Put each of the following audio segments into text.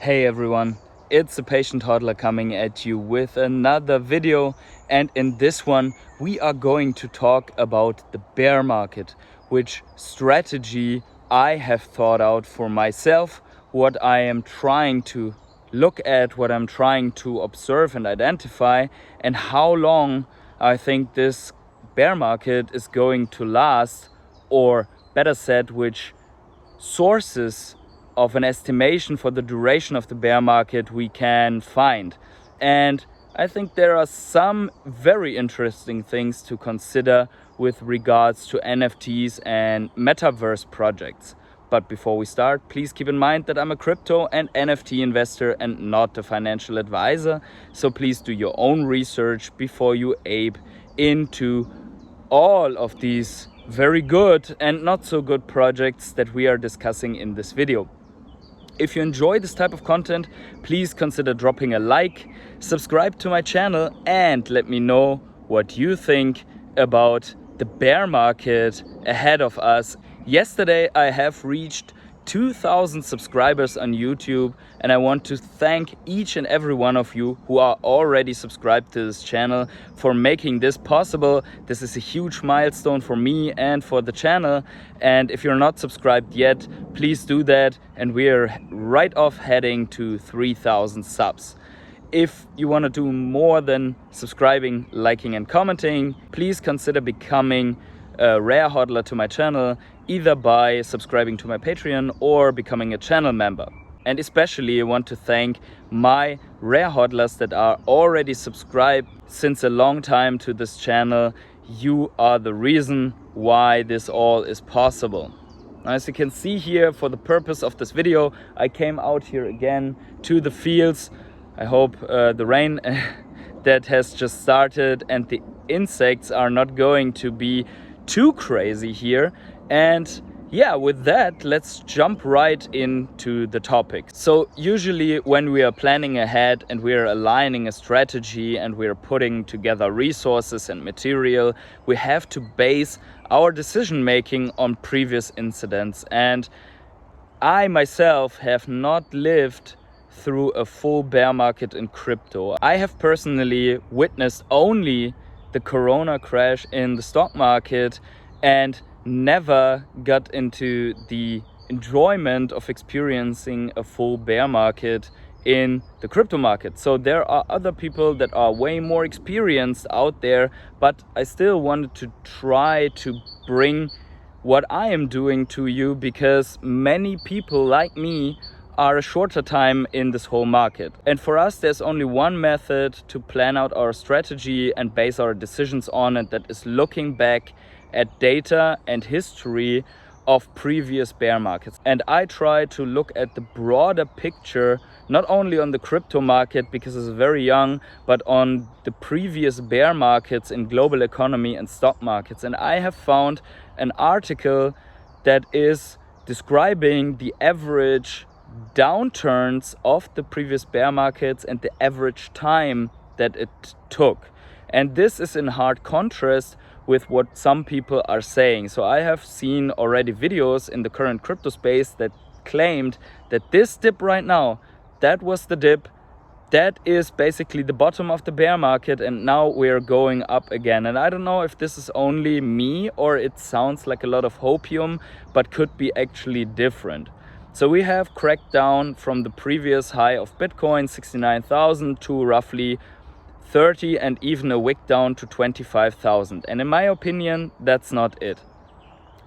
Hey everyone, it's the patient hodler coming at you with another video, and in this one we are going to talk about the bear market, which strategy I have thought out for myself, what I am trying to look at, what I'm trying to observe and identify, and how long I think this bear market is going to last, or better said, which sources of an estimation for the duration of the bear market we can find. And I think there are some very interesting things to consider with regards to NFTs and Metaverse projects. But before we start, please keep in mind that I'm a crypto and NFT investor and not a financial advisor. So please do your own research before you ape into all of these very good and not so good projects that we are discussing in this video. If you enjoy this type of content, please consider dropping a like, subscribe to my channel, and let me know what you think about the bear market ahead of us. Yesterday I have reached 2,000 subscribers on YouTube, and I want to thank each and every one of you who are already subscribed to this channel for making this possible. This is a huge milestone for me and for the channel, and if you're not subscribed yet, please do that, and we are right off heading to 3,000 subs. If you want to do more than subscribing, liking and commenting, please consider becoming a rare hodler to my channel, either by subscribing to my Patreon or becoming a channel member. And especially I want to thank my rare hodlers that are already subscribed since a long time to this channel. You are the reason why this all is possible. As you can see here, for the purpose of this video, I came out here again to the fields. I hope the rain that has just started and the insects are not going to be too crazy here. And yeah, with that, let's jump right into the topic. So usually when we are planning ahead and we are aligning a strategy and we are putting together resources and material, we have to base our decision making on previous incidents. And I myself have not lived through a full bear market in crypto. I have personally witnessed only the Corona crash in the stock market and never got into the enjoyment of experiencing a full bear market in the crypto market. So there are other people that are way more experienced out there, but I still wanted to try to bring what I am doing to you, because many people like me are a shorter time in this whole market. And for us, there's only one method to plan out our strategy and base our decisions on, and that is looking back at data and history of previous bear markets. And I try to look at the broader picture, not only on the crypto market because it's very young, but on the previous bear markets in global economy and stock markets. And I have found an article that is describing the average downturns of the previous bear markets and the average time that it took. And this is in hard contrast with what some people are saying. So I have seen already videos in the current crypto space that claimed that this dip right now, that was the dip, that is basically the bottom of the bear market, and now we're going up again. And I don't know if this is only me or it sounds like a lot of hopium, but could be actually different. So we have cracked down from the previous high of Bitcoin, 69,000, to roughly 30, and even a wick down to 25,000. And in my opinion, that's not it.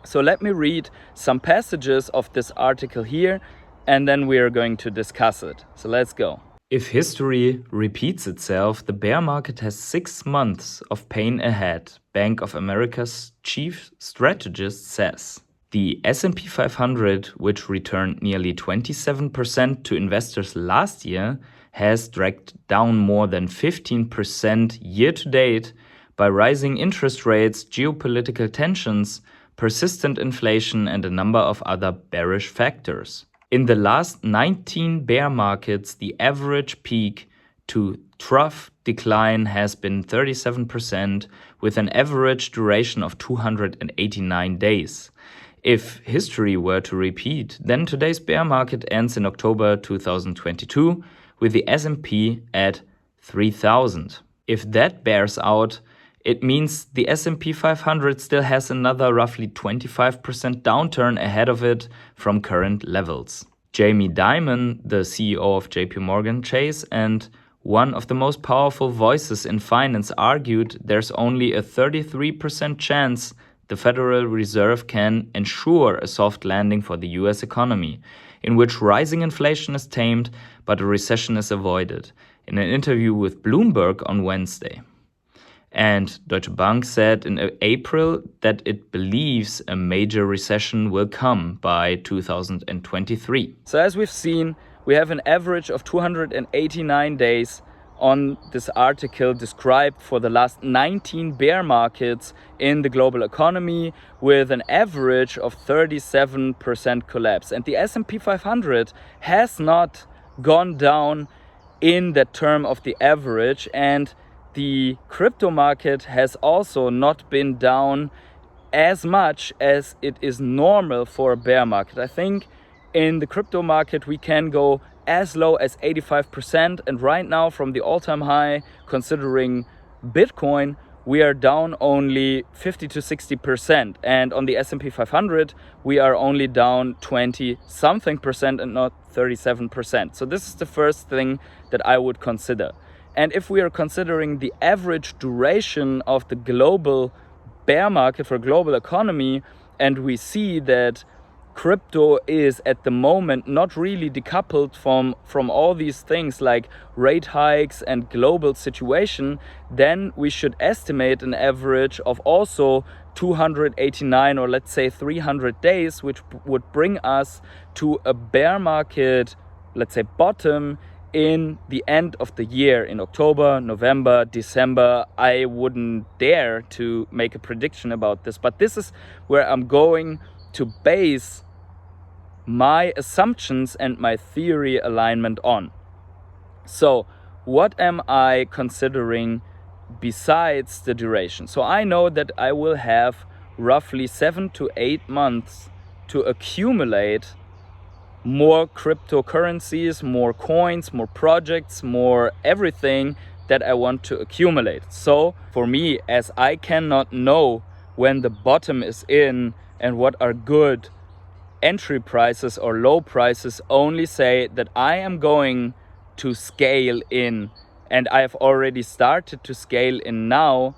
So let me read some passages of this article here, and then we are going to discuss it. So let's go. If history repeats itself, the bear market has 6 months of pain ahead, Bank of America's chief strategist says. The S&P 500, which returned nearly 27% to investors last year, has dragged down more than 15% year-to-date by rising interest rates, geopolitical tensions, persistent inflation, and a number of other bearish factors. In the last 19 bear markets, the average peak to trough decline has been 37%, with an average duration of 289 days. If history were to repeat, then today's bear market ends in October 2022 with the S&P at 3,000. If that bears out, it means the S&P 500 still has another roughly 25% downturn ahead of it from current levels. Jamie Dimon, the CEO of JP Morgan Chase and one of the most powerful voices in finance, argued there's only a 33% chance the Federal Reserve can ensure a soft landing for the US economy, in which rising inflation is tamed but a recession is avoided, in an interview with Bloomberg on Wednesday. And Deutsche Bank said in April that it believes a major recession will come by 2023. So as we've seen, we have an average of 289 days on this article described for the last 19 bear markets in the global economy, with an average of 37% collapse. And the S&P 500 has not gone down in that term of the average, and the crypto market has also not been down as much as it is normal for a bear market. I think in the crypto market we can go as low as 85%, and right now from the all-time high, considering Bitcoin, we are down only 50 to 60%, and on the S&P 500 we are only down 20 something percent and not 37%. So this is the first thing that I would consider. And if we are considering the average duration of the global bear market for global economy, and we see that crypto is at the moment not really decoupled from all these things like rate hikes and global situation, then we should estimate an average of also 289 or let's say 300 days, which would bring us to a bear market, let's say bottom, in the end of the year, in October, November, December. I wouldn't dare to make a prediction about this, but this is where I'm going to base my assumptions and my theory alignment on. So what am I considering besides the duration? So I know that I will have roughly 7 to 8 months to accumulate more cryptocurrencies, more coins, more projects, more everything that I want to accumulate. So for me, as I cannot know when the bottom is in and what are good entry prices or low prices, only say that I am going to scale in, and I have already started to scale in now,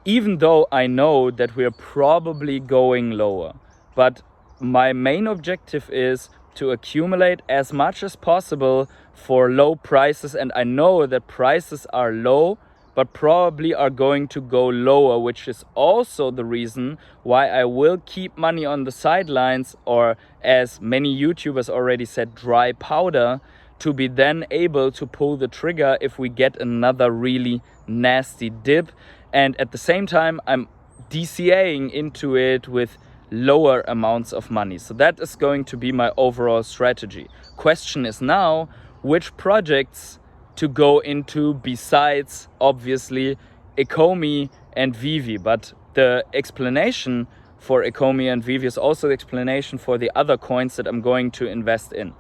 even though I know that we are probably going lower. But my main objective is to accumulate as much as possible for low prices, and I know that prices are low but probably are going to go lower, which is also the reason why I will keep money on the sidelines, or as many YouTubers already said, dry powder, to be then able to pull the trigger if we get another really nasty dip. And at the same time I'm DCAing into it with lower amounts of money. So that is going to be my overall strategy. Question is now which projects to go into besides obviously Ecomi and Vivi. But the explanation for Ecomi and Vivi is also the explanation for the other coins that I'm going to invest in.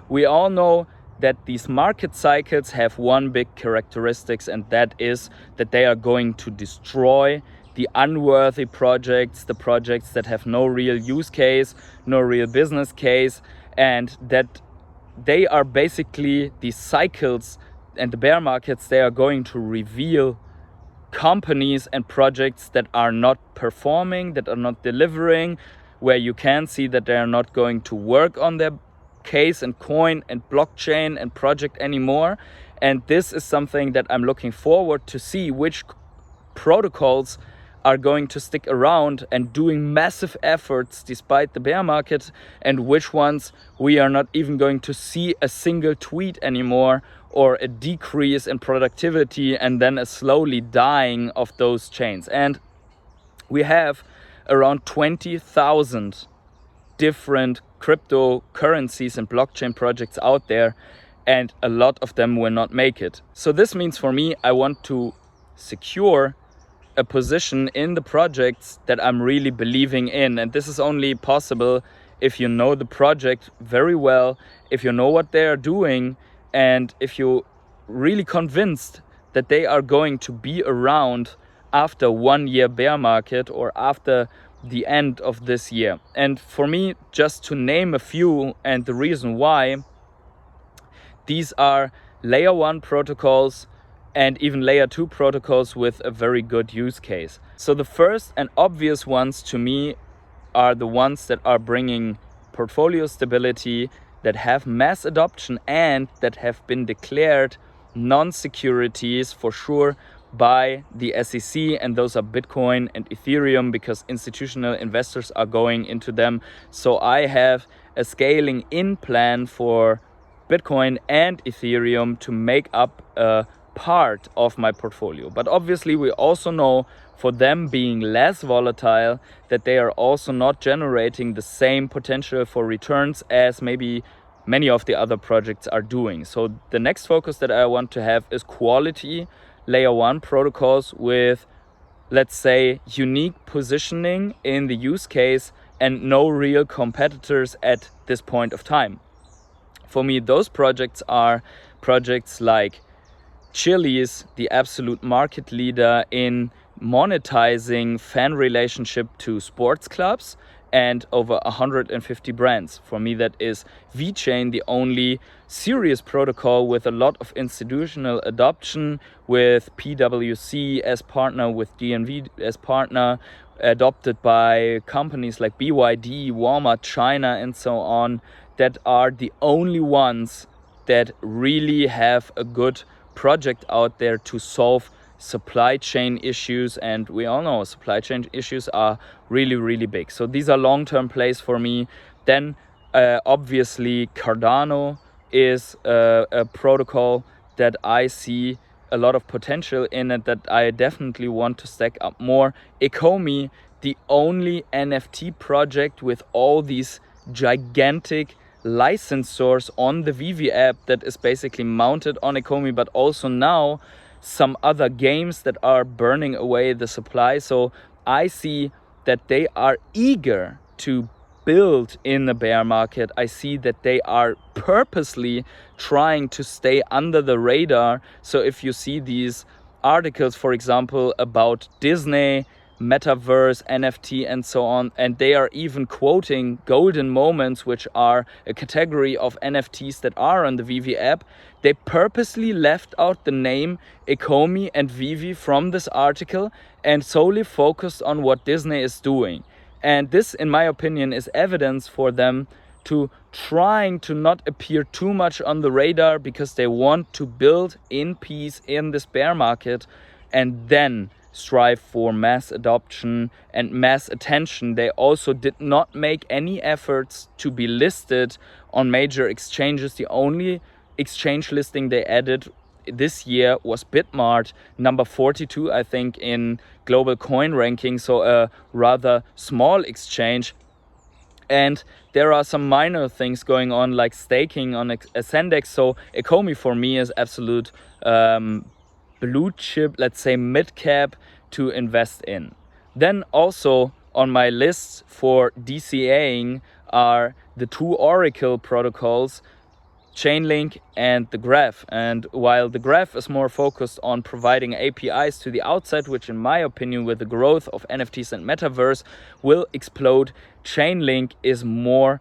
We all know that these market cycles have one big characteristics, and that is that they are going to destroy the unworthy projects, the projects that have no real use case, no real business case, and that they are basically these cycles and the bear markets, they are going to reveal companies and projects that are not performing, that are not delivering, where you can see that they are not going to work on their case and coin and blockchain and project anymore. And this is something that I'm looking forward to see, which protocols are going to stick around and doing massive efforts despite the bear market, and which ones we are not even going to see a single tweet anymore, or a decrease in productivity and then a slowly dying of those chains. And we have around 20,000 different cryptocurrencies and blockchain projects out there, and a lot of them will not make it. So this means for me, I want to secure a position in the projects that I'm really believing in. And this is only possible if you know the project very well, if you know what they are doing, and if you're really convinced that they are going to be around after 1 year bear market or after the end of this year. And for me, just to name a few, and the reason why, these are layer 1 protocols and even layer 2 protocols with a very good use case. So the first and obvious ones to me are the ones that are bringing portfolio stability, that have mass adoption, and that have been declared non-securities for sure by the SEC, and those are Bitcoin and Ethereum, because institutional investors are going into them. So I have a scaling in plan for Bitcoin and Ethereum to make up a part of my portfolio. But obviously we also know, for them being less volatile, that they are also not generating the same potential for returns as maybe many of the other projects are doing. So the next focus that I want to have is quality layer 1 protocols with, let's say, unique positioning in the use case and no real competitors at this point of time. For me, those projects are projects like Chiliz, the absolute market leader in monetizing fan relationship to sports clubs, and over 150 brands. For me, that is Vechain, the only serious protocol with a lot of institutional adoption, with PwC as partner, with DNV as partner, adopted by companies like BYD, Walmart, China, and so on, that are the only ones that really have a good project out there to solve supply chain issues. And we all know supply chain issues are really, really big. So these are long-term plays for me. Then obviously Cardano is a protocol that I see a lot of potential in it, that I definitely want to stack up more. Ecomi, the only NFT project with all these gigantic licensors on the Vivi app that is basically mounted on Ecomi, but also now some other games that are burning away the supply. So I see that they are eager to build in the bear market. I see that they are purposely trying to stay under the radar. So if you see these articles, for example, about Disney, Metaverse, NFT, and so on, and they are even quoting golden moments, which are a category of NFTs that are on the Vivi app, they purposely left out the name Ecomi and Vivi from this article and solely focused on what Disney is doing. And this, in my opinion, is evidence for them to trying to not appear too much on the radar, because they want to build in peace in this bear market and then strive for mass adoption and mass attention. They also did not make any efforts to be listed on major exchanges. The only exchange listing they added this year was Bitmart, number 42, I think, in global coin ranking, so a rather small exchange. And there are some minor things going on, like staking on Ascendex. So Ecomi for me is absolute blue chip, let's say mid-cap to invest in. Then also on my list for DCAing are the two Oracle protocols, Chainlink and the Graph. And while the Graph is more focused on providing APIs to the outside, which in my opinion with the growth of NFTs and Metaverse will explode, Chainlink is more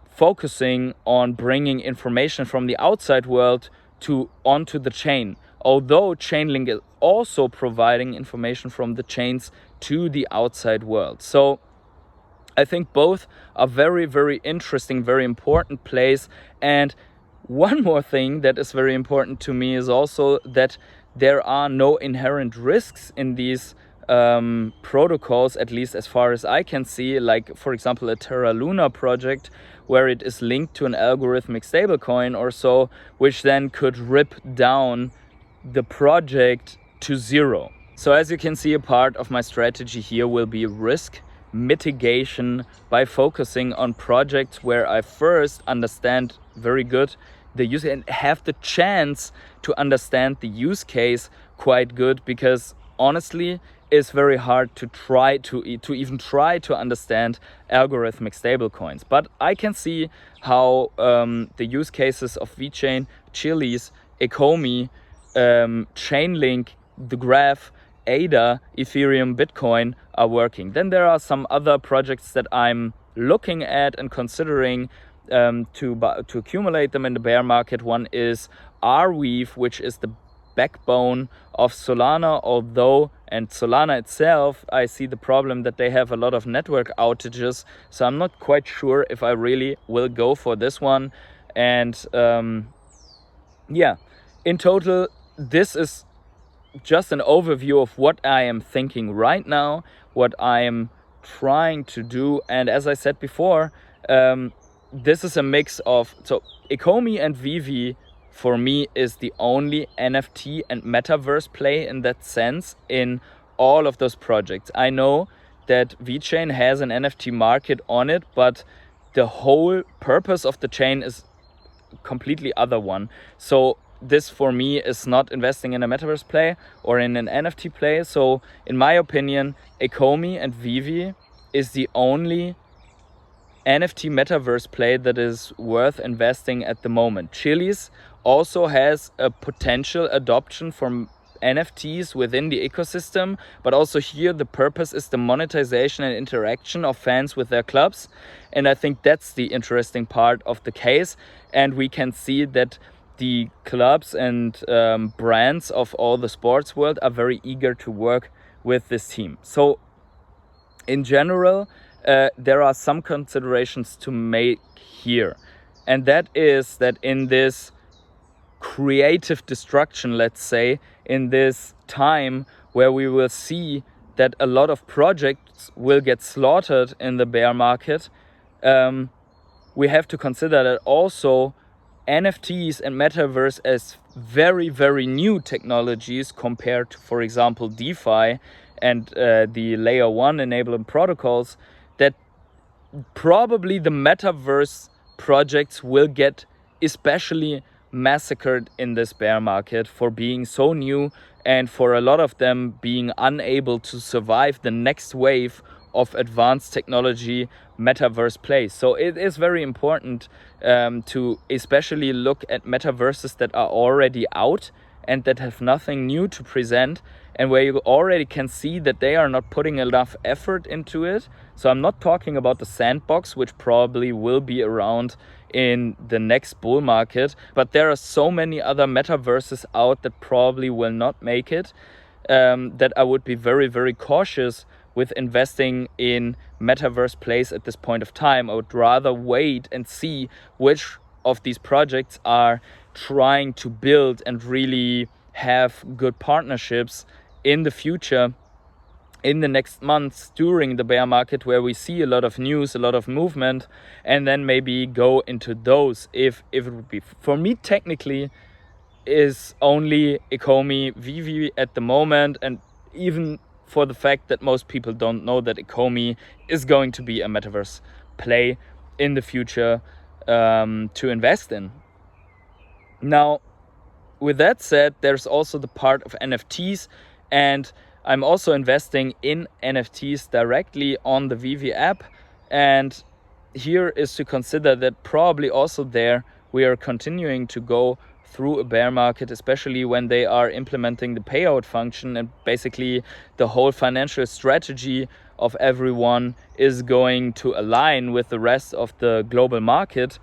focusing on bringing information from the outside world onto the chain. Although Chainlink is also providing information from the chains to the outside world. So I think both are very, very interesting, very important plays. And one more thing that is very important to me is also that there are no inherent risks in these protocols, at least as far as I can see, like for example a Terra Luna project where it is linked to an algorithmic stablecoin or so, which then could rip down the project to zero. So as you can see, a part of my strategy here will be risk mitigation by focusing on projects where I first understand very good the use and have the chance to understand the use case quite good, because honestly is very hard to even try to understand algorithmic stablecoins. But I can see how the use cases of Vechain, Chiliz, Ecomi, Chainlink, the Graph, ADA, Ethereum, Bitcoin are working. Then there are some other projects that I'm looking at and considering to accumulate them in the bear market. One is Arweave, which is the backbone of Solana, and Solana itself, I see the problem that they have a lot of network outages, so I'm not quite sure if I really will go for this one. And yeah, in total, this is just an overview of what I am thinking right now, what I am trying to do. And as I said before, this is a mix of, so Ecomi and Vivi for me is the only NFT and metaverse play in that sense in all of those projects. I know that Vechain has an NFT market on it, but the whole purpose of the chain is completely other one. So this for me is not investing in a metaverse play or in an NFT play. So in my opinion, Ecomi and Vivi is the only NFT metaverse play that is worth investing at the moment. Chiliz also has a potential adoption for NFTs within the ecosystem, but also here the purpose is the monetization and interaction of fans with their clubs. And I think that's the interesting part of the case. And we can see that the clubs and brands of all the sports world are very eager to work with this team. So in general, there are some considerations to make here. And that is that in this creative destruction, let's say, in this time where we will see that a lot of projects will get slaughtered in the bear market, we have to consider that also NFTs and Metaverse as very, very new technologies compared to, for example, DeFi and the layer 1 enabling protocols, that probably the Metaverse projects will get especially massacred in this bear market for being so new and for a lot of them being unable to survive the next wave of advanced technology metaverse plays. So it is very important to especially look at metaverses that are already out and that have nothing new to present, and where you already can see that they are not putting enough effort into it. So I'm not talking about the sandbox, which probably will be around in the next bull market, but there are so many other metaverses out that probably will not make it, that I would be very, very cautious with investing in metaverse plays at this point of time. I would rather wait and see which of these projects are trying to build and really have good partnerships in the future, in the next months during the bear market, where we see a lot of news, a lot of movement, and then maybe go into those. If it would be, for me, technically is only Ecomi, Vivi at the moment, and even for the fact that most people don't know that Ecomi is going to be a metaverse play in the future to invest in. Now, with that said, there's also the part of NFTs, and I'm also investing in NFTs directly on the Vivi app. And here is to consider that probably also there we are continuing to go through a bear market, especially when they are implementing the payout function, and basically the whole financial strategy of everyone is going to align with the rest of the global market.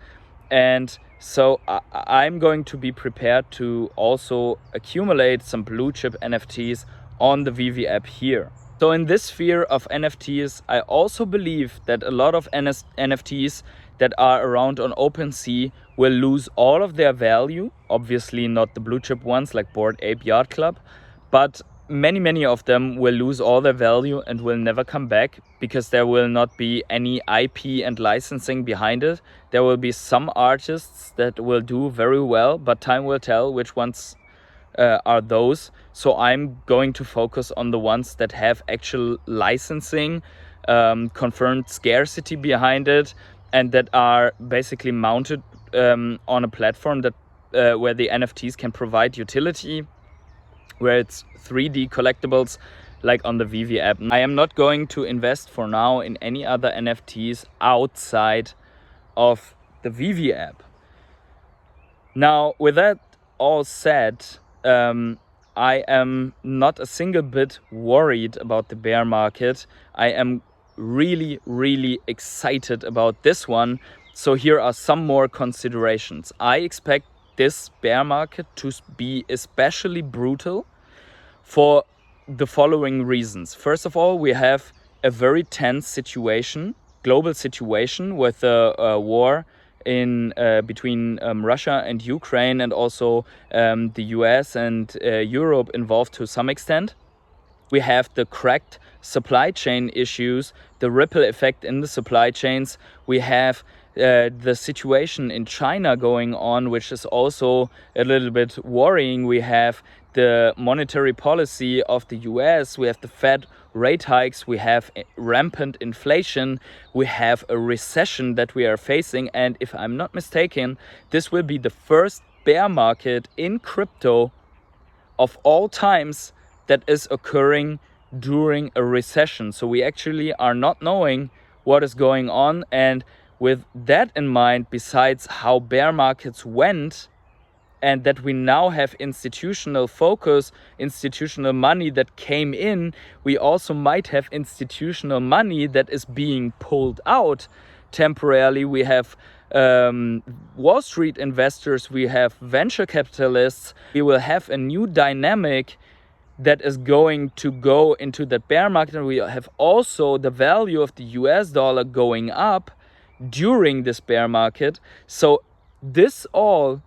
And so I'm going to be prepared to also accumulate some Bluechip NFTs on the Vivi app here. So in this sphere of NFTs, I also believe that a lot of NFTs that are around on OpenSea will lose all of their value. Obviously not the Bluechip ones like Bored Ape Yacht Club, but many of them will lose all their value and will never come back, because there will not be any IP and licensing behind it. There will be some artists that will do very well, but time will tell which ones are those. So I'm going to focus on the ones that have actual licensing, confirmed scarcity behind it, and that are basically mounted on a platform that where the NFTs can provide utility, where it's 3D collectibles like on the VV app. I am not going to invest for now in any other NFTs outside of the VV app. Now, with that all said, I am not a single bit worried about the bear market. I am really, really excited about this one. So here are some more considerations. I expect this bear market to be especially brutal for the following reasons. First of all, we have a very tense situation, global situation with a war in between Russia and Ukraine, and also the US and Europe involved to some extent. We have the cracked supply chain issues, the ripple effect in the supply chains. We have the situation in China going on, which is also a little bit worrying. We have the monetary policy of the US, we have the Fed rate hikes, we have rampant inflation, we have a recession that we are facing, and if I'm not mistaken, this will be the first bear market in crypto of all times that is occurring during a recession. So we actually are not knowing what is going on, and with that in mind, besides how bear markets went, and that we now have institutional focus, institutional money that came in, we also might have institutional money that is being pulled out temporarily. We have Wall Street investors, we have venture capitalists. We will have a new dynamic that is going to go into that bear market, and we have also the value of the US dollar going up during this bear market. So this all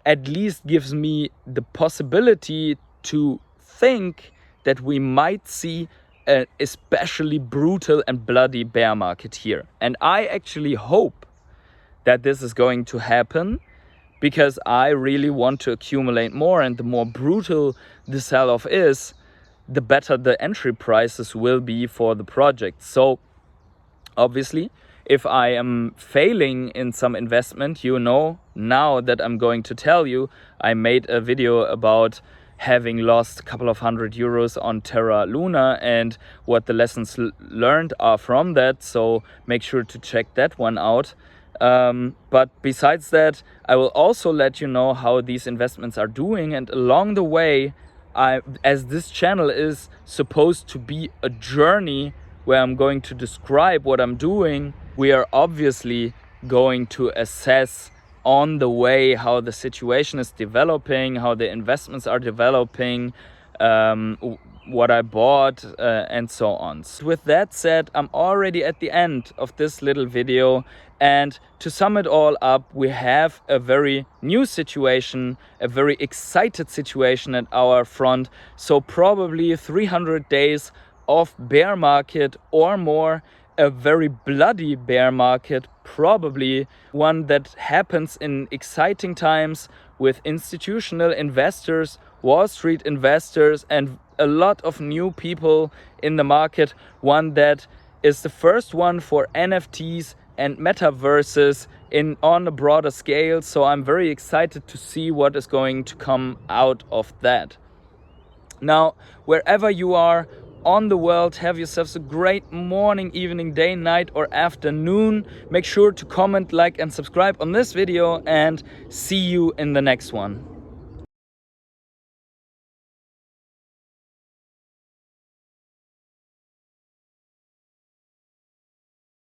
at least gives me the possibility to think that we might see an especially brutal and bloody bear market here. And I actually hope that this is going to happen, because I really want to accumulate more, and the more brutal the sell-off is, the better the entry prices will be for the project. So obviously, if I am failing in some investment, you know now that I'm going to tell you, I made a video about having lost a couple of €100 on Terra Luna and what the lessons learned are from that. So make sure to check that one out. But besides that, I will also let you know how these investments are doing. And along the way, as this channel is supposed to be a journey where I'm going to describe what I'm doing, we are obviously going to assess on the way how the situation is developing, how the investments are developing, what I bought, and so on. So with that said, I'm already at the end of this little video, and to sum it all up, we have a very new situation, a very excited situation at our front. So probably 300 days of bear market or more, a very bloody bear market, probably one that happens in exciting times with institutional investors, Wall Street investors, and a lot of new people in the market. One that is the first one for NFTs and metaverses on a broader scale. So I'm very excited to see what is going to come out of that. Now, wherever you are on the world, have yourselves a great morning, evening, day, night, or afternoon. Make sure to comment, like, and subscribe on this video, and see you in the next one.